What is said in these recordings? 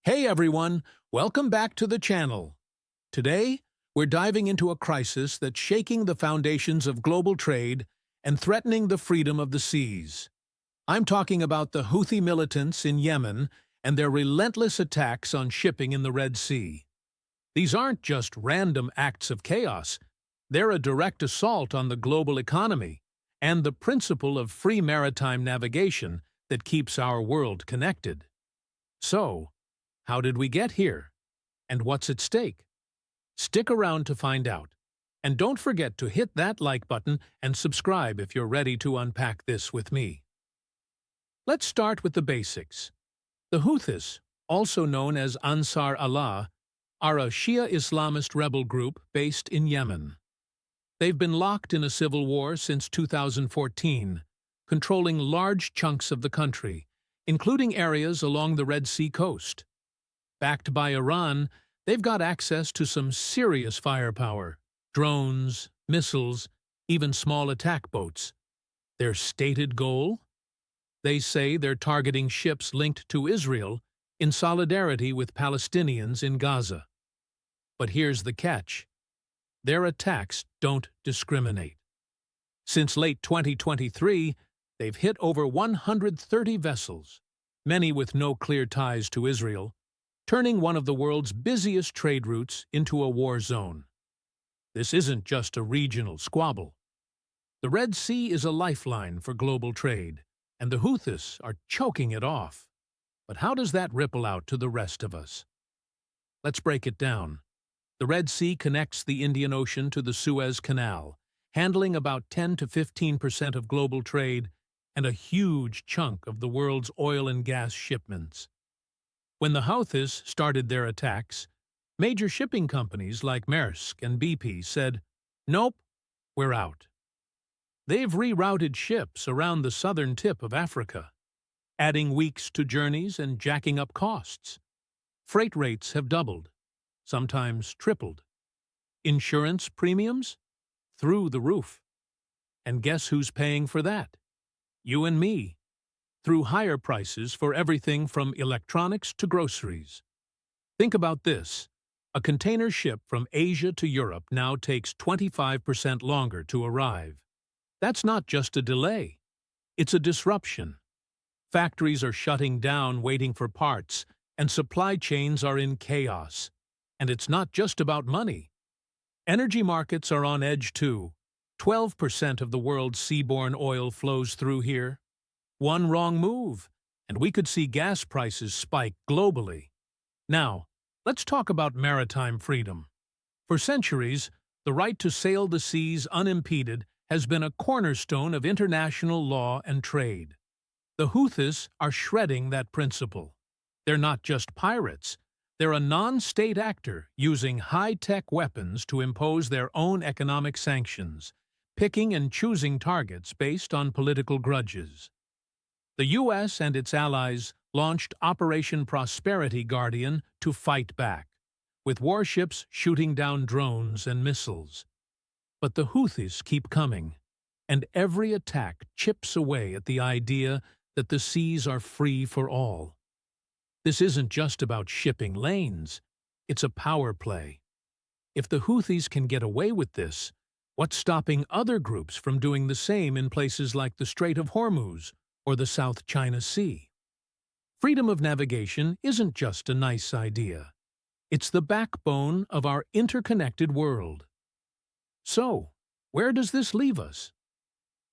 Hey everyone, welcome back to the channel. Today, we're diving into a crisis that's shaking the foundations of global trade and threatening the freedom of the seas. I'm talking about the Houthi militants in Yemen and their relentless attacks on shipping in the Red Sea. These aren't just random acts of chaos, they're a direct assault on the global economy and the principle of free maritime navigation that keeps our world connected. So, how did we get here? And what's at stake? Stick around to find out. And don't forget to hit that like button and subscribe if you're ready to unpack this with me. Let's start with the basics. The Houthis, also known as Ansar Allah, are a Shia Islamist rebel group based in Yemen. They've been locked in a civil war since 2014, controlling large chunks of the country, including areas along the Red Sea coast. Backed by Iran, they've got access to some serious firepower: drones, missiles, even small attack boats. Their stated goal? They say they're targeting ships linked to Israel in solidarity with Palestinians in Gaza. But here's the catch. Their attacks don't discriminate. Since late 2023, they've hit over 130 vessels, many with no clear ties to Israel, turning one of the world's busiest trade routes into a war zone. This isn't just a regional squabble. The Red Sea is a lifeline for global trade, and the Houthis are choking it off. But how does that ripple out to the rest of us? Let's break it down. The Red Sea connects the Indian Ocean to the Suez Canal, handling about 10 to 15% of global trade and a huge chunk of the world's oil and gas shipments. When the Houthis started their attacks, major shipping companies like Maersk and BP said, "Nope, we're out." They've rerouted ships around the southern tip of Africa, adding weeks to journeys and jacking up costs. Freight rates have doubled, sometimes tripled. Insurance premiums? Through the roof. And guess who's paying for that? You and me, through higher prices for everything from electronics to groceries. Think about this. A container ship from Asia to Europe now takes 25% longer to arrive. That's not just a delay. It's a disruption. Factories are shutting down waiting for parts, and supply chains are in chaos. And it's not just about money. Energy markets are on edge too. 12% of the world's seaborne oil flows through here. One wrong move, and we could see gas prices spike globally. Now, let's talk about maritime freedom. For centuries, the right to sail the seas unimpeded has been a cornerstone of international law and trade. The Houthis are shredding that principle. They're not just pirates. They're a non-state actor using high-tech weapons to impose their own economic sanctions, picking and choosing targets based on political grudges. The U.S. and its allies launched Operation Prosperity Guardian to fight back, with warships shooting down drones and missiles. But the Houthis keep coming, and every attack chips away at the idea that the seas are free for all. This isn't just about shipping lanes, it's a power play. If the Houthis can get away with this, what's stopping other groups from doing the same in places like the Strait of Hormuz or the South China Sea? Freedom of navigation isn't just a nice idea. It's the backbone of our interconnected world. So, where does this leave us?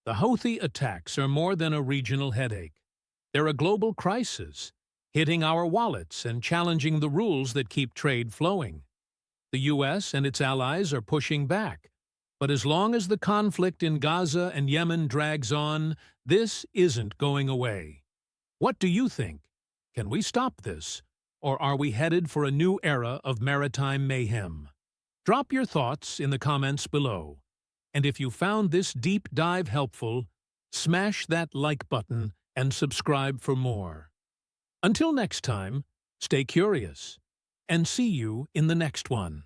The Houthi attacks are more than a regional headache. They're a global crisis, hitting our wallets and challenging the rules that keep trade flowing. The U.S. and its allies are pushing back, but as long as the conflict in Gaza and Yemen drags on, this isn't going away. What do you think? Can we stop this? Or are we headed for a new era of maritime mayhem? Drop your thoughts in the comments below. And if you found this deep dive helpful, smash that like button and subscribe for more. Until next time, stay curious, and see you in the next one.